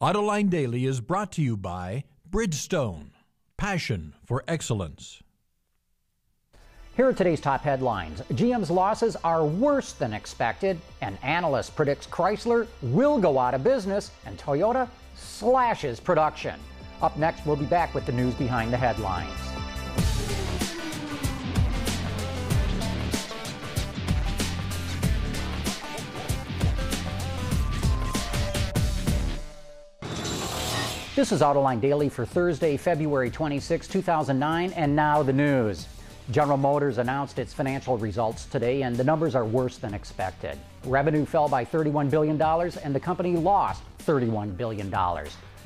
Autoline Daily is brought to you by Bridgestone, passion for excellence. Here are today's top headlines. GM's losses are worse than expected. An analyst predicts Chrysler will go out of business, and Toyota slashes production. Up next, we'll be back with the news behind the headlines. This is Autoline Daily for Thursday, February 26, 2009, and now the news. General Motors announced its financial results today, and the numbers are worse than expected. Revenue fell by $31 billion, and the company lost $31 billion.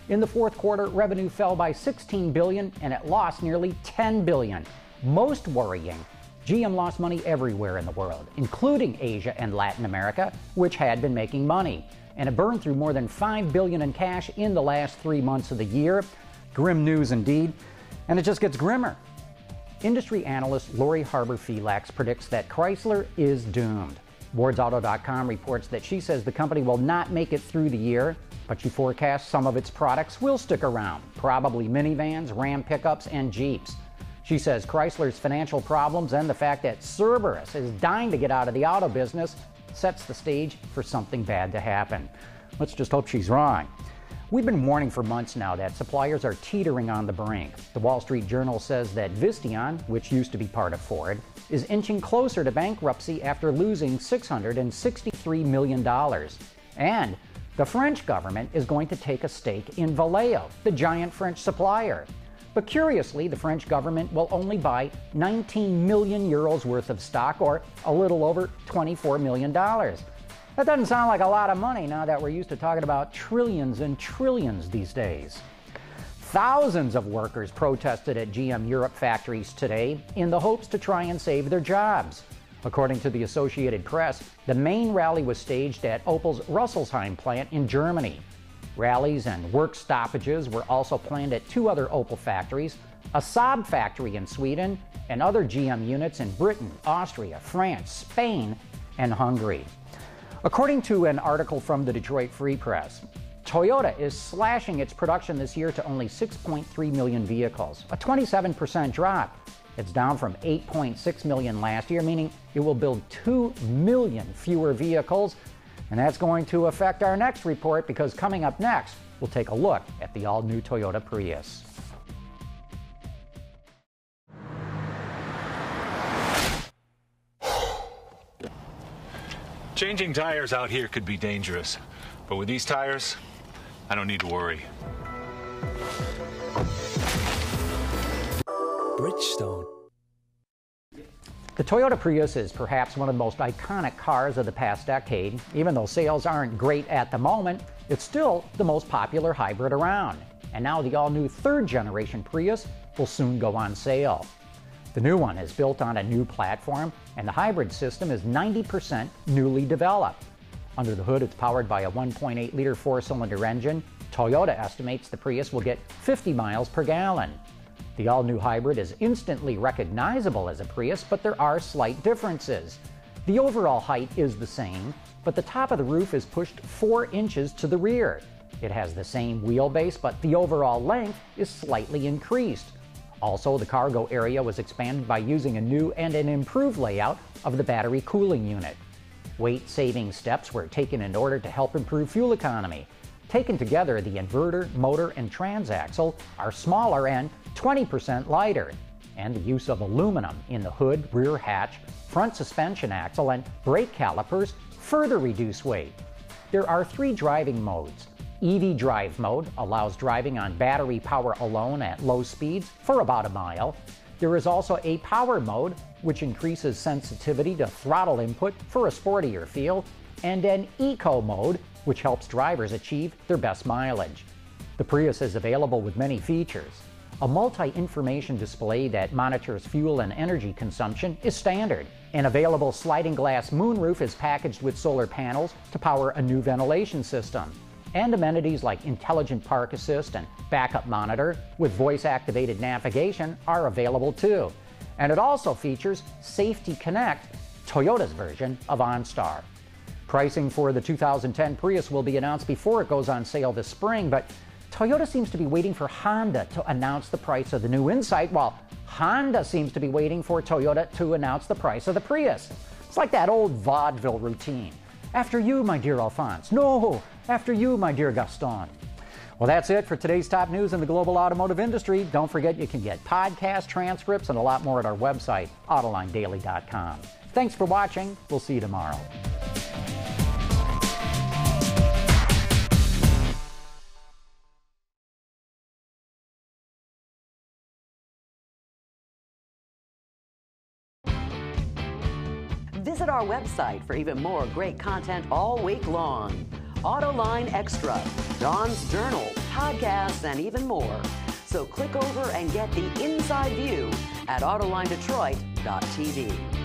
In the fourth quarter, revenue fell by $16 billion, and it lost nearly $10 billion. Most worrying, GM lost money everywhere in the world, including Asia and Latin America, which had been making money. And it burned through more than $5 billion in cash in the last 3 months of the year. Grim news indeed, and it just gets grimmer. Industry analyst Lori Harbour-Phelaks predicts that Chrysler is doomed. WardsAuto.com reports that she says the company will not make it through the year, but she forecasts some of its products will stick around, probably minivans, Ram pickups, and Jeeps. She says Chrysler's financial problems and the fact that Cerberus is dying to get out of the auto business sets the stage for something bad to happen. Let's just hope she's wrong. We've been warning for months now that suppliers are teetering on the brink. The Wall Street Journal says that Visteon, which used to be part of Ford, is inching closer to bankruptcy after losing $663 million. And the French government is going to take a stake in Valeo, the giant French supplier. But curiously, the French government will only buy 19 million euros worth of stock, or a little over $24 million. That doesn't sound like a lot of money now that we're used to talking about trillions and trillions these days. Thousands of workers protested at GM Europe factories today in the hopes to try and save their jobs. According to the Associated Press, the main rally was staged at Opel's Rüsselsheim plant in Germany. Rallies and work stoppages were also planned at 2 other Opel factories, a Saab factory in Sweden, and other GM units in Britain, Austria, France, Spain, and Hungary. According to an article from the Detroit Free Press, Toyota is slashing its production this year to only 6.3 million vehicles, a 27% drop. It's down from 8.6 million last year, meaning it will build 2 million fewer vehicles. And that's going to affect our next report, because coming up next, we'll take a look at the all-new Toyota Prius. Changing tires out here could be dangerous, but with these tires, I don't need to worry. Bridgestone. The Toyota Prius is perhaps one of the most iconic cars of the past decade. Even though sales aren't great at the moment, it's still the most popular hybrid around. And now the all-new third-generation Prius will soon go on sale. The new one is built on a new platform, and the hybrid system is 90% newly developed. Under the hood, it's powered by a 1.8-liter four-cylinder engine. Toyota estimates the Prius will get 50 miles per gallon. The all-new hybrid is instantly recognizable as a Prius, but there are slight differences. The overall height is the same, but the top of the roof is pushed 4 inches to the rear. It has the same wheelbase, but the overall length is slightly increased. Also, the cargo area was expanded by using a new and an improved layout of the battery cooling unit. Weight-saving steps were taken in order to help improve fuel economy. Taken together, the inverter, motor, and transaxle are smaller and 20% lighter, and the use of aluminum in the hood, rear hatch, front suspension axle, and brake calipers further reduce weight. There are 3 driving modes. EV Drive mode allows driving on battery power alone at low speeds for about a mile. There is also a Power mode, which increases sensitivity to throttle input for a sportier feel, and an Eco mode, which helps drivers achieve their best mileage. The Prius is available with many features. A multi-information display that monitors fuel and energy consumption is standard. An available sliding glass moonroof is packaged with solar panels to power a new ventilation system. And amenities like intelligent park assist and backup monitor with voice-activated navigation are available too. And it also features Safety Connect, Toyota's version of OnStar. Pricing for the 2010 Prius will be announced before it goes on sale this spring, but Toyota seems to be waiting for Honda to announce the price of the new Insight, while Honda seems to be waiting for Toyota to announce the price of the Prius. It's like that old vaudeville routine. After you, my dear Alphonse. No, after you, my dear Gaston. Well, that's it for today's top news in the global automotive industry. Don't forget you can get podcast transcripts and a lot more at our website, AutolineDaily.com. Thanks for watching. We'll see you tomorrow. Visit our website for even more great content all week long. Autoline Extra, Dawn's Journal, podcasts, and even more. So click over and get the inside view at AutolineDetroit.tv.